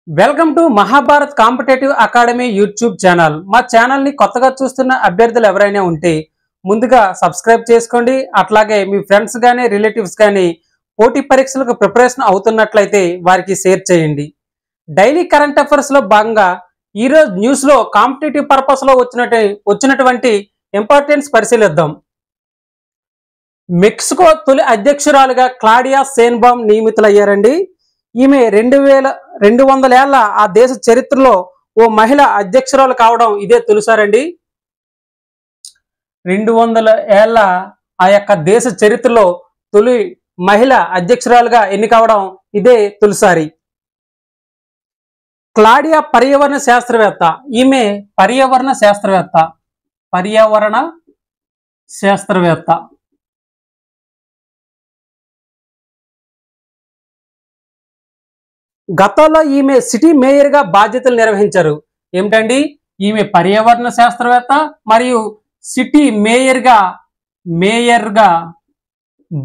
Welcome to Mahabharat competitive academy YouTube channel. మా channel ని కొత్తగా చూస్తున్న అభ్యర్థులు ఎవరైనా ఉంటే ముందుగా సబ్స్క్రైబ్ చేసుకోండి. అట్లాగే మీ ఫ్రెండ్స్ గానీ రిలేటివ్స్ గానీ పోటీ పరీక్షలకు ప్రిపరేషన్ అవుతున్నట్లయితే వారికి షేర్ చేయండి. డైలీ కరెంట్ అఫైర్స్ లో భాగంగా ఈ రోజు న్యూస్ లో కాంపిటేటివ్ పర్పస్ లో వచ్చినటువంటి ఇంపార్టెన్స్ పరిశీలిద్దాం. మెక్సికో తొలి అధ్యక్షురాలుగా క్లాడియా షేన్బామ్ నియమితులయ్యారండి. ఈమె 200 ఏళ్ల ఆ దేశ చరిత్రలో ఓ మహిళ అధ్యక్షురాలు కావడం ఇదే తొలిసారండి. 200 ఏళ్ల ఆ యొక్క దేశ చరిత్రలో తొలి మహిళ అధ్యక్షురాలుగా ఎన్నికవడం ఇదే తొలిసారి. క్లాడియా పర్యావరణ శాస్త్రవేత్త. ఈమె పర్యావరణ శాస్త్రవేత్త. గతంలో ఈమె సిటీ మేయర్ గా బాధ్యతలు నిర్వహించారు. ఏమిటండి? ఈమె పర్యావరణ శాస్త్రవేత్త మరియు సిటీ మేయర్ గా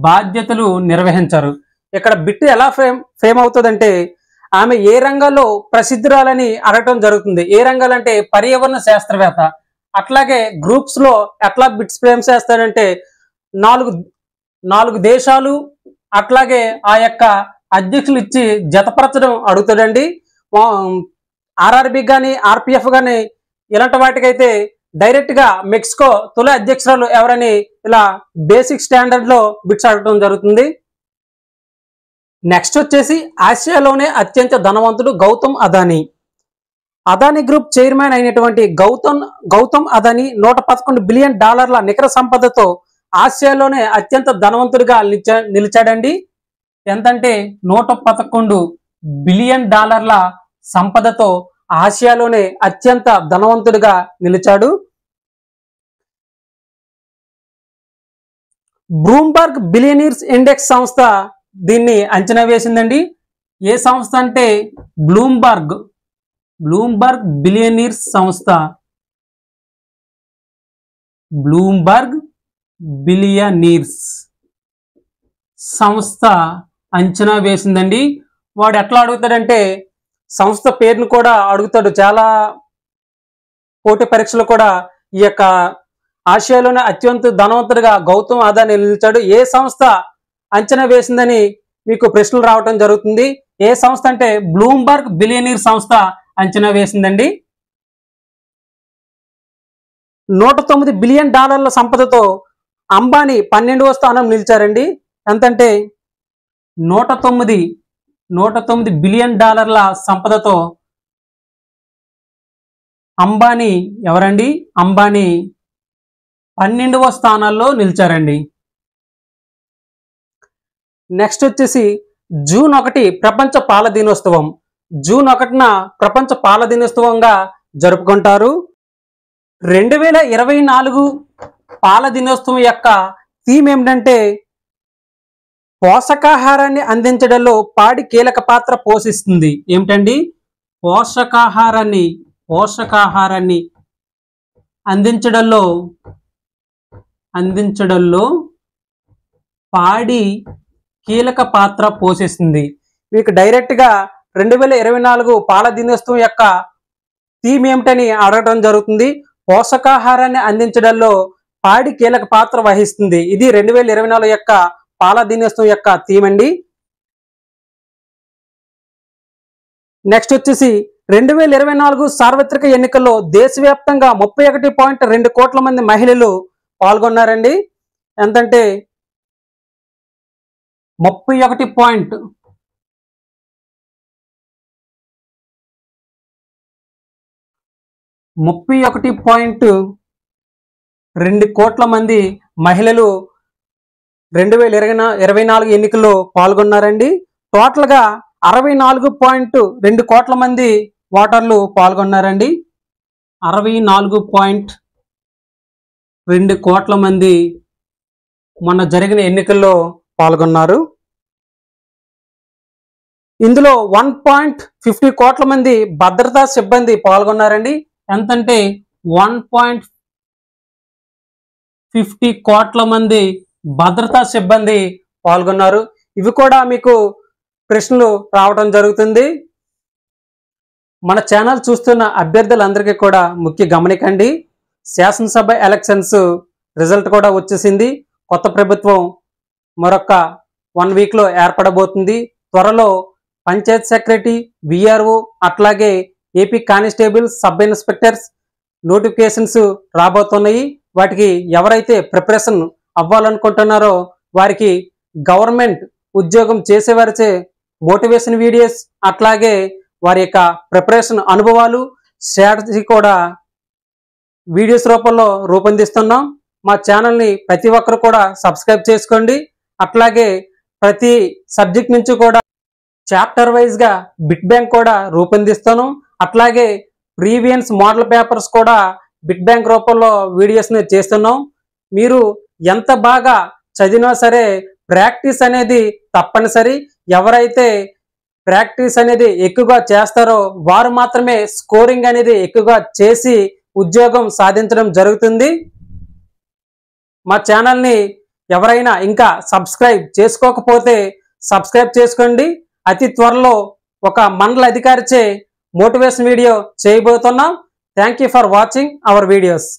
బాధ్యతలు నిర్వహించారు. ఇక్కడ బిట్ ఎలా ఫేమ్ అవుతుందంటే ఆమె ఏ రంగంలో ప్రసిద్ధురాలని అడగటం జరుగుతుంది. ఏ రంగాలంటే పర్యావరణ శాస్త్రవేత్త. అట్లాగే గ్రూప్స్ లో ఎట్లా బిట్స్ ఫేమ్ చేస్తాడంటే నాలుగు దేశాలు అట్లాగే ఆ యొక్క అధ్యక్షులు ఇచ్చి జతపరచడం అడుగుతాడండి. ఆర్ఆర్బి కానీ ఆర్పిఎఫ్ కానీ ఇలాంటి వాటికైతే డైరెక్ట్ గా మెక్సికో తొలి అధ్యక్షురాలు ఎవరని ఇలా బేసిక్ స్టాండర్డ్ లో బిట్స్ అడగడం జరుగుతుంది. నెక్స్ట్ వచ్చేసి ఆసియాలోనే అత్యంత ధనవంతుడు గౌతమ్ అదానీ. అదానీ గ్రూప్ చైర్మన్ అయినటువంటి గౌతమ్ అదానీ $111 బిలియన్ నికర సంపదతో ఆసియాలోనే అత్యంత ధనవంతుడిగా నిలిచాడండి. ఎంతంటే $111 బిలియన్ సంపదతో ఆసియాలోనే అత్యంత ధనవంతుడిగా నిలిచాడు. బ్లూంబర్గ్ బిలియనీర్స్ ఇండెక్స్ సంస్థ దీన్ని అంచనా వేసిందండి. ఏ సంస్థ అంటే బ్లూంబర్గ్ బిలియనీర్స్ సంస్థ. బ్లూంబర్గ్ బిలియనీర్స్ సంస్థ అంచనా వేసిందండి. వాడు ఎట్లా అడుగుతాడంటే సంస్థ పేరును కూడా అడుగుతాడు. చాలా పోటీ పరీక్షలు కూడా ఈ యొక్క ఆసియాలోనే అత్యంత ధనవంతుడిగా గౌతమ్ అదానీ నిలిచాడు. ఏ సంస్థ అంచనా వేసిందని మీకు ప్రశ్నలు రావటం జరుగుతుంది. ఏ సంస్థ అంటే బ్లూంబర్గ్ బిలియనీర్ సంస్థ అంచనా వేసిందండి. $109 బిలియన్ సంపదతో అంబానీ 12వ స్థానం నిలిచారండి. ఎంతంటే 109 బిలియన్ సంపదతో అంబానీ ఎవరండి? అంబానీ 12వ స్థానాల్లో నిలిచారండి. నెక్స్ట్ వచ్చేసి జూన్ 1 ప్రపంచ పాల దినోత్సవం. జూన్ 1న ప్రపంచ పాల దినోత్సవంగా జరుపుకుంటారు. 2024 పాల దినోత్సవం యొక్క థీమ్ ఏమిటంటే పోషకాహారాన్ని అందించడంలో పాడి కీలక పాత్ర పోషిస్తుంది. ఏమిటండి? పోషకాహారాన్ని అందించడంలో పాడి కీలక పాత్ర పోషిస్తుంది. మీకు డైరెక్ట్ గా 2024 పాల దినోత్సవం యొక్క థీమ్ ఏమిటని అడగడం జరుగుతుంది. పోషకాహారాన్ని అందించడంలో పాడి కీలక పాత్ర వహిస్తుంది. ఇది 2024 యొక్క పాల దినోత్సవం యొక్క థీమ్ అండి. నెక్స్ట్ వచ్చేసి 2024 సార్వత్రిక ఎన్నికల్లో దేశవ్యాప్తంగా 31.2 కోట్ల మంది మహిళలు పాల్గొన్నారండి. ఎంతంటే 31.2 కోట్ల మంది మహిళలు 2024 ఎన్నికల్లో పాల్గొన్నారండి. టోటల్ గా 64.2 కోట్ల మంది ఓటర్లు పాల్గొన్నారండి. 64.2 కోట్ల మంది మొన్న జరిగిన ఎన్నికల్లో పాల్గొన్నారు. ఇందులో 1.50 కోట్ల మంది భద్రతా సిబ్బంది పాల్గొన్నారండి. ఎంతంటే 1.50 కోట్ల మంది భద్రతా సిబ్బంది పాల్గొన్నారు. ఇవి కూడా మీకు ప్రశ్నలు రావడం జరుగుతుంది. మన ఛానల్ చూస్తున్న అభ్యర్థులందరికీ కూడా ముఖ్య గమనికండి, శాసనసభ ఎలక్షన్స్ రిజల్ట్ కూడా వచ్చేసింది. కొత్త ప్రభుత్వం మరొక 1 వీక్లో ఏర్పడబోతుంది. త్వరలో పంచాయత్ సెక్రటరీ, విఆర్ఓ, అట్లాగే AP constable, sub inspectors notifications రాబోతున్నాయి. వాటికి ఎవరైతే ప్రిపరేషన్ అవ్వాలనుకుంటున్నారో వారికి గవర్నమెంట్ ఉద్యోగం చేసేవారిచే మోటివేషన్ వీడియోస్, అట్లాగే వారి యొక్క ప్రిపరేషన్ అనుభవాలు, స్ట్రాటజీ కూడా వీడియోస్ రూపంలో రూపొందిస్తున్నాం. మా ఛానల్ని ప్రతి ఒక్కరు కూడా సబ్స్క్రైబ్ చేసుకోండి. అట్లాగే ప్రతి సబ్జెక్ట్ నుంచి కూడా చాప్టర్ వైజ్గా బిట్ బ్యాంక్ కూడా రూపొందిస్తాను. అట్లాగే ప్రీవియస్ మోడల్ పేపర్స్ కూడా బిట్ బ్యాంక్ రూపంలో వీడియోస్ని చేస్తున్నాం. మీరు ఎంత బాగా చదివినా సరే ప్రాక్టీస్ అనేది తప్పనిసరి. ఎవరైతే ప్రాక్టీస్ అనేది ఎక్కువగా చేస్తారో వారు మాత్రమే స్కోరింగ్ అనేది ఎక్కువగా చేసి ఉద్యోగం సాధించడం జరుగుతుంది. మా ఛానల్ని ఎవరైనా ఇంకా సబ్స్క్రైబ్ చేసుకోకపోతే సబ్స్క్రైబ్ చేసుకోండి. అతి త్వరలో ఒక మండల అధికారిచే మోటివేషన్ వీడియో చేయబోతున్నాం. Thank you for watching our videos.